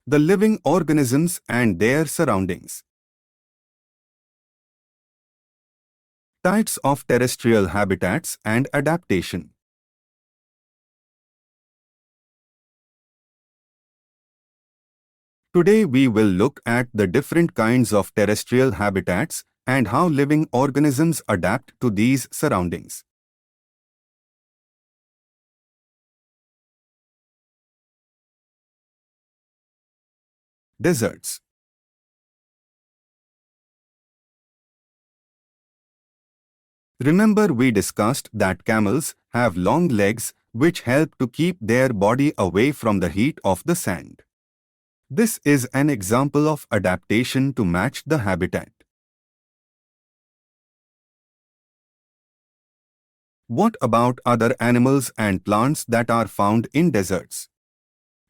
The living organisms and their surroundings. Types of terrestrial habitats and adaptation. Today we will look at the different kinds of terrestrial habitats and how living organisms adapt to these surroundings. Deserts. Remember we discussed that camels have long legs which help to keep their body away from the heat of the sand. This is an example of adaptation to match the habitat. What about other animals and plants that are found in deserts?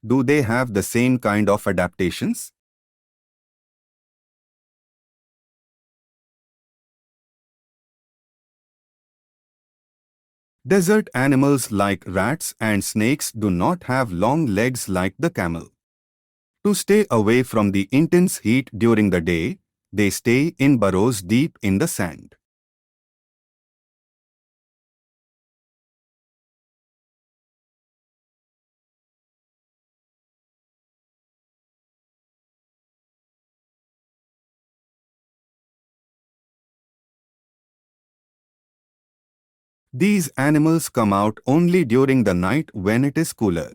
Do they have the same kind of adaptations? Desert animals like rats and snakes do not have long legs like the camel. To stay away from the intense heat during the day, they stay in burrows deep in the sand. These animals come out only during the night when it is cooler.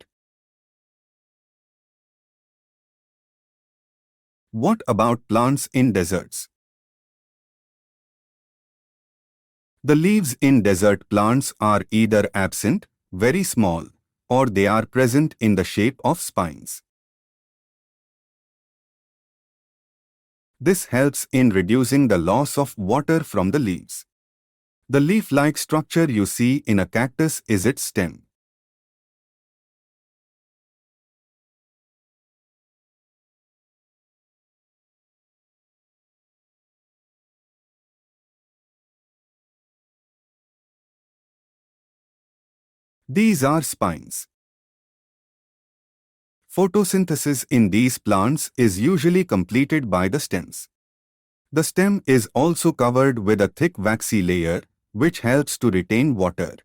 What about plants in deserts? The leaves in desert plants are either absent, very small, or they are present in the shape of spines. This helps in reducing the loss of water from the leaves. The leaf-like structure you see in a cactus is its stem. These are spines. Photosynthesis in these plants is usually completed by the stems. The stem is also covered with a thick waxy layer, which helps to retain water.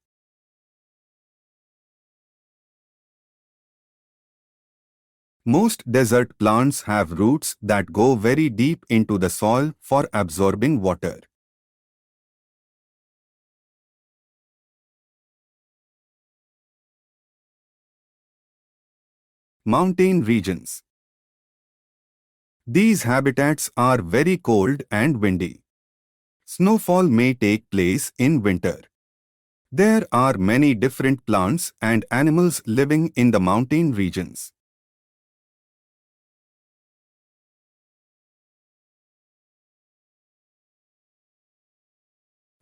Most desert plants have roots that go very deep into the soil for absorbing water. Mountain regions. These habitats are very cold and windy. Snowfall may take place in winter. There are many different plants and animals living in the mountain regions.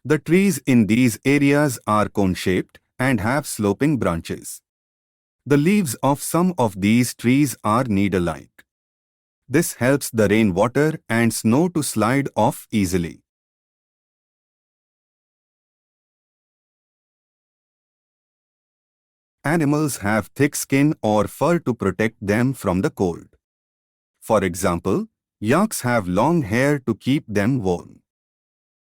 The trees in these areas are cone-shaped and have sloping branches. The leaves of some of these trees are needle-like. This helps the rainwater and snow to slide off easily. Animals have thick skin or fur to protect them from the cold. For example, yaks have long hair to keep them warm.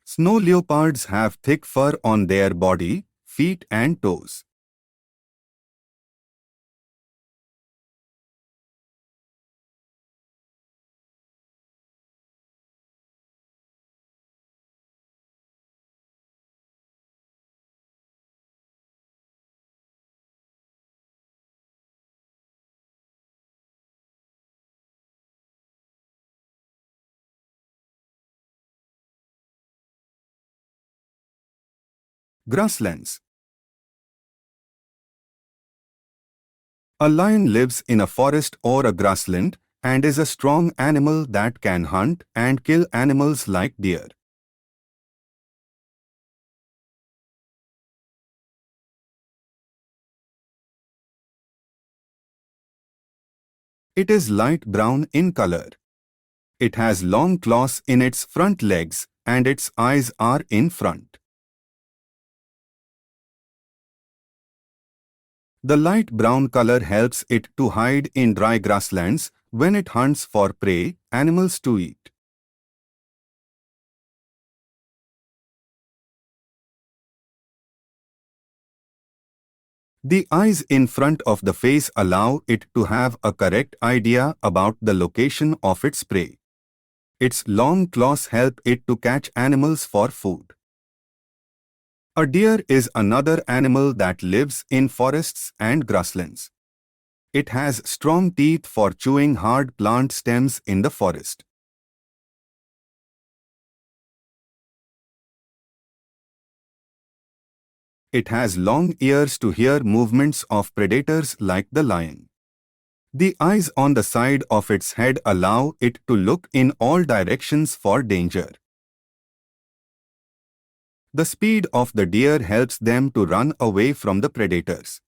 Snow leopards have thick fur on their body, feet and toes. Grasslands. A lion lives in a forest or a grassland and is a strong animal that can hunt and kill animals like deer. It is light brown in color. It has long claws in its front legs and its eyes are in front. The light brown color helps it to hide in dry grasslands when it hunts for prey animals to eat. The eyes in front of the face allow it to have a correct idea about the location of its prey. Its long claws help it to catch animals for food. A deer is another animal that lives in forests and grasslands. It has strong teeth for chewing hard plant stems in the forest. It has long ears to hear movements of predators like the lion. The eyes on the side of its head allow it to look in all directions for danger. The speed of the deer helps them to run away from the predators.